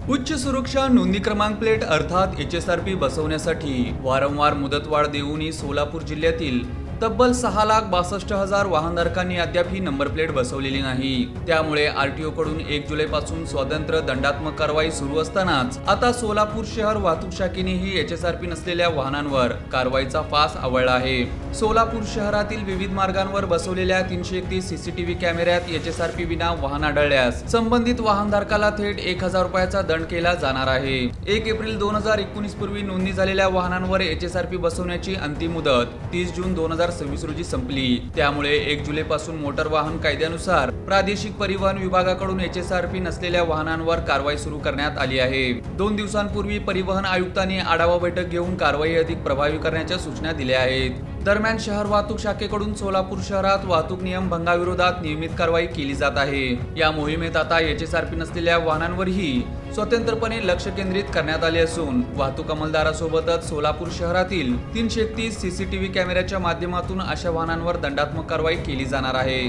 उच्च सुरक्षा नोंदणी क्रमांक प्लेट अर्थात HSRP बसवण्यासाठी वारंवार मुदतवाढ देऊनही सोलापूर जिल्ह्यातील तब्बल 6,62,000 वाहनधारकांनी अद्याप ही नंबर प्लेट बसवलेली नाही। त्यामुळे RTO कडून 1 जुलैपासून स्वतंत्र दंडात्मक कारवाई सुरू असतानाच आता सोलापूर शहर वाहतूक शाखेनेही HSRP नसलेल्या वाहनांवर कारवाईचा फास आवळला आहे। सोलापूर शहरातील विविध मार्गांवर बसवलेल्या 331 CCTV कॅमेऱ्यात HSRP विना वाहन आढळल्यास संबंधित वाहनधारकाला थेट 1,000 रुपयाचा दंड केला जाणार आहे। 1 एप्रिल 2019 पूर्वी नोंदणी झालेल्या वाहनांवर HSRP बसवण्याची अंतिम मुदत 30 जून 2026 रोजी संपली। त्यामुळे 1 जुलै पासून मोटार वाहन कायद्यानुसार प्रादेशिक परिवहन विभागाकडून HSRP नसलेल्या वाहनांवर कारवाई सुरू करण्यात आली आहे। 2 दिवसांपूर्वी परिवहन आयुक्तांनी आढावा बैठक घेऊन कारवाई अधिक प्रभावी करण्याच्या सूचना दिल्या आहेत। दरम्यान शहर वाहतूक शाखेकडून सोलापूर शहरात वाहतूक नियम भंगाविरोधात नियमित कारवाई केली जात आहे। या मोहिमेत आता HSRP नसलेल्या वाहनांवरही स्वतंत्रपणे लक्ष केंद्रित करण्यात आले असून वाहतूक अंमलदारासोबतच सोलापूर शहरातील 331 CCTV कॅमेऱ्याच्या माध्यमातून अशा वाहनांवर दंडात्मक कारवाई केली जाणार आहे।